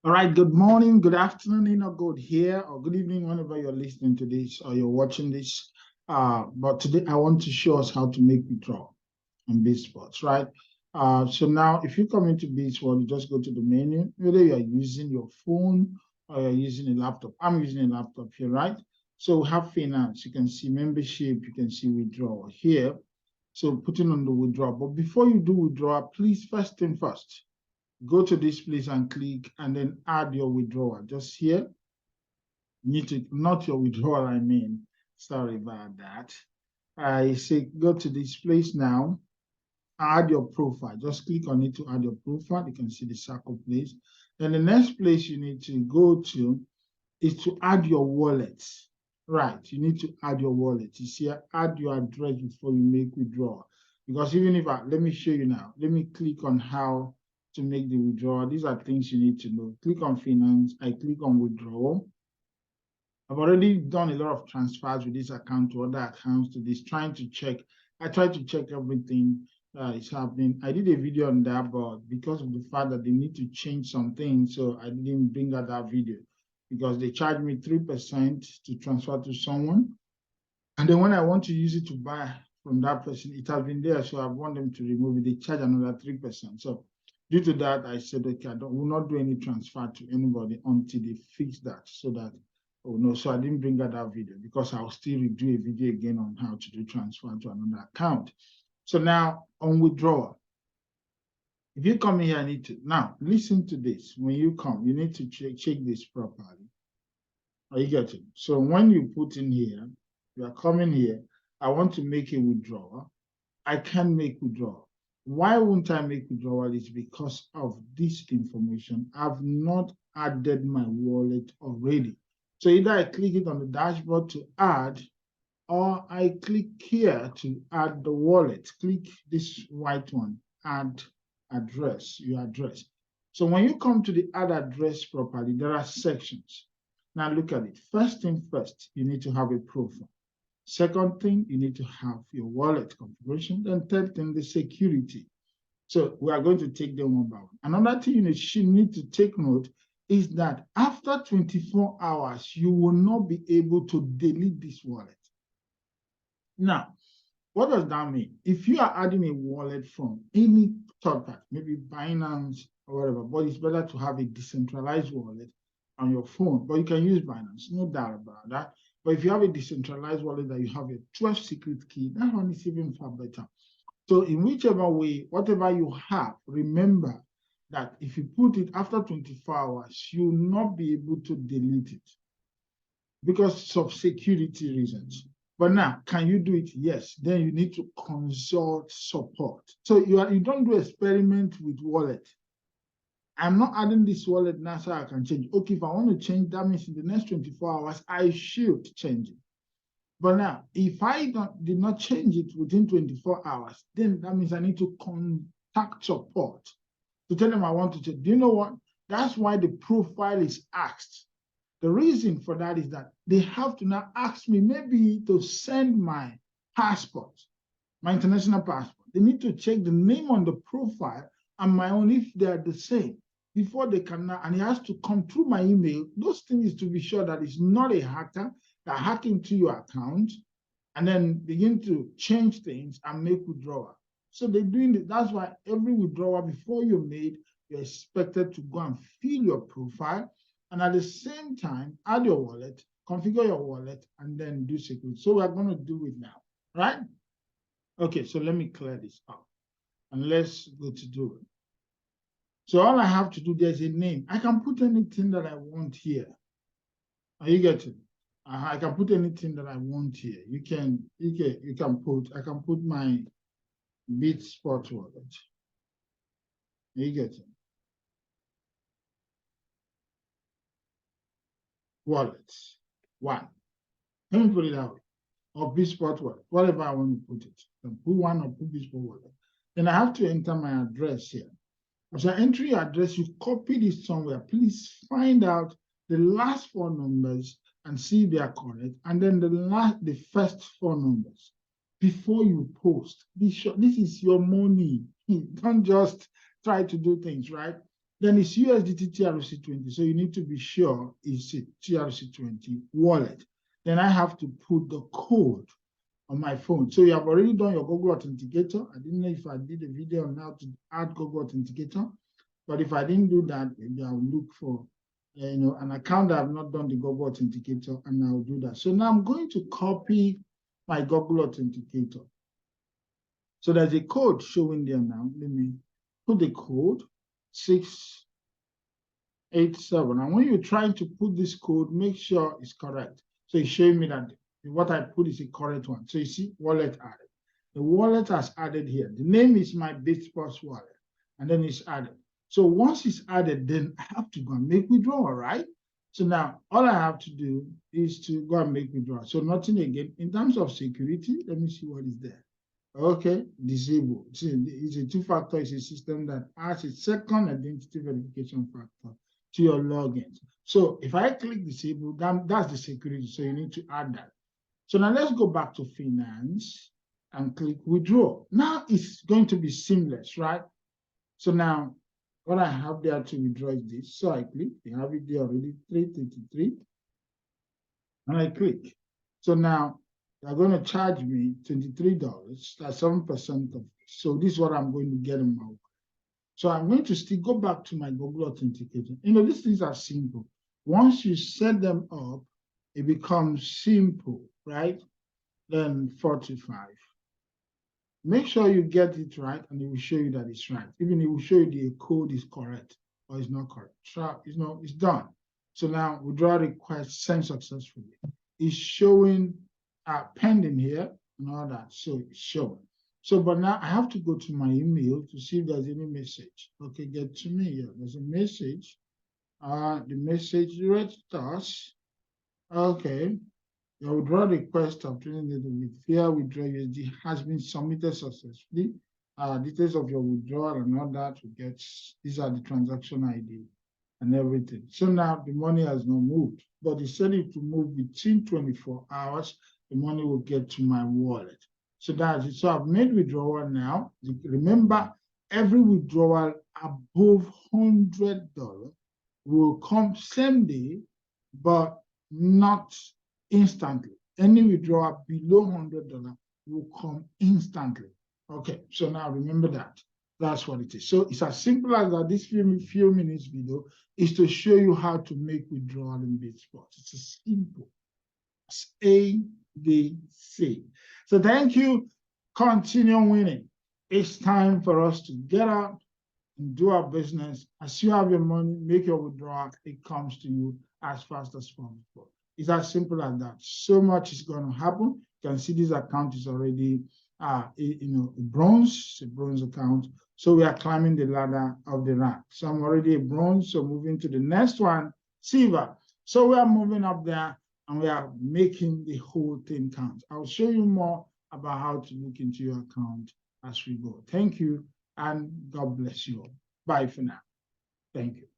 All right, good morning, good afternoon, or good here, or good evening, whenever you're listening to this or you're watching this. But today I want to show us how to make withdrawal on Bitsports, right? So now if you come into Bitsports, you just go to the menu, whether you're using your phone or you're using a laptop. I'm using a laptop here, right? So we have finance, you can see membership, you can see withdrawal here. So putting on the withdrawal. But before you do withdrawal, please, first thing first, go to this place and click and then add your withdrawal. Just here, you need to, not your withdrawal, I mean, sorry about that. I say go to this place now, add your profile. Just click on it to add your profile. You can see the circle place. Then the next place you need to go to is to add your wallet. Right, you need to add your wallet. You see, add your address before you make withdrawal. Because even if let me show you now. Let me click on how to make the withdrawal. These are things you need to know. Click on finance. I click on withdrawal. I've already done a lot of transfers with this account to other accounts to this, trying to check. I try to check everything that is happening. I did a video on that, but because of the fact that they need to change some things, so I didn't bring out that video because they charged me 3% to transfer to someone. And then when I want to use it to buy from that person, it has been there, so I want them to remove it. They charge another 3%. So due to that, I said, okay, will not do any transfer to anybody until they fix that, so that, oh no, so I didn't bring out that video because I'll still do a video again on how to do transfer to another account. So now on withdrawal, if you come here, I need to, now listen to this. When you come, you need to check this properly. Are you getting? So when you put in here, you are coming here, I want to make a withdrawal. I can make withdrawal. Why won't I make withdrawal? Is because of this information. I've not added my wallet already. So either I click it on the dashboard to add, or I click here to add the wallet. Click this white one, add address, your address. So when you come to the add address properly, there are sections. Now look at it. First thing first, you need to have a profile. Second thing, you need to have your wallet configuration. Then third thing, the security. So we are going to take them one by one. Another thing you need to take note is that after 24 hours, you will not be able to delete this wallet. Now, what does that mean? If you are adding a wallet from any third party, maybe Binance or whatever, but it's better to have a decentralized wallet on your phone, but you can use Binance, no doubt about that. But if you have a decentralized wallet that you have a 12 secret key, that one is even far better. So in whichever way, whatever you have, remember that if you put it after 24 hours, you will not be able to delete it because of security reasons. But now, can you do it? Yes. Then you need to consult support. So you don't do experiment with wallet. I'm not adding this wallet now so I can change. Okay, if I want to change, that means in the next 24 hours, I should change it. But now, if I did not change it within 24 hours, then that means I need to contact support to tell them I want to change. Do you know what? That's why the profile is asked. The reason for that is that they have to now ask me maybe to send my passport, my international passport. They need to check the name on the profile and my own if they are the same before they can now, and it has to come through my email. Those things to be sure that it's not a hacker that hack into your account and then begin to change things and make withdrawal. So they're doing it. That's why every withdrawal before you're made, you're expected to go and fill your profile and at the same time add your wallet, configure your wallet, and then do security. So we're going to do it now, right? Okay, so let me clear this out and let's go to do it. So all I have to do, there's a name. I can put anything that I want here. Are you getting it? I can put anything that I want here. You can put, I can put my Bitsports wallet. You get it? Wallets. One. Let me put it that way. Or Bitsports wallet. Whatever I want to put it. I can put one or put Bitsports wallet. Then I have to enter my address here. As I enter your address, you copy this somewhere. Please find out the last 4 numbers and see if they are correct. And then the first 4 numbers before you post. This is your money. Don't just try to do things, right? Then it's USDT TRC20. So you need to be sure it's a TRC20 wallet. Then I have to put the code on my phone. So you have already done your Google Authenticator. I didn't know if I did a video on how to add Google Authenticator, but if I didn't do that, maybe I'll look for an account that I've not done the Google Authenticator, and I'll do that. So now I'm going to copy my Google Authenticator. So there's a code showing there now. Let me put the code 687. And when you're trying to put this code, make sure it's correct. So it's showing me that what I put is a correct one. So you see, wallet added. The wallet has added here. The name is my Bitsports wallet, and then it's added. So once it's added, then I have to go and make withdrawal, right? So now all I have to do is to go and make withdrawal. So nothing again. In terms of security, let me see what is there. Okay, disable. It's a two-factor. It's a system that adds a second identity verification factor to your logins. So if I click disable, that's the security. So you need to add that. So now let's go back to finance and click withdraw. Now it's going to be seamless, right? So now what I have there to withdraw is this. So I click, I have it there already, 333, and I click. So now they're going to charge me $23, that's 7% of this. So this is what I'm going to get in my wallet. So I'm going to still go back to my Google Authenticator. These things are simple. Once you set them up, it becomes simple, right? Then 45. Make sure you get it right, and it will show you that it's right. Even it will show you the code is correct or it's not correct. So, it's done. So now withdrawal request sent successfully. It's showing pending here and all that. So it's showing. So, but now I have to go to my email to see if there's any message. Okay, get to me here. There's a message. The message read us. Okay. Your withdrawal request of trading with fair withdrawal USD has been submitted successfully. Details of your withdrawal and all that to get. These are the transaction ID and everything. So now the money has not moved, but it said it to move between 24 hours. The money will get to my wallet. So that's it. So I've made withdrawal now. Remember, every withdrawal above $100 will come same day, but not instantly. Any withdrawal below $100 will come instantly. Okay, so now remember that. That's what it is. So it's as simple as that. This few minutes video is to show you how to make withdrawal in Bitsports. It's as simple as ABC. So thank you. Continue winning. It's time for us to get out and do our business. As you have your money, make your withdrawal, it comes to you as fast as possible. It's as simple as that. So much is going to happen. You can see this account is already a bronze account. So we are climbing the ladder of the rank. So I'm already a bronze, so moving to the next one, silver. So we are moving up there and we are making the whole thing count. I'll show you more about how to look into your account as we go. Thank you, and God bless you all. Bye for now. Thank you.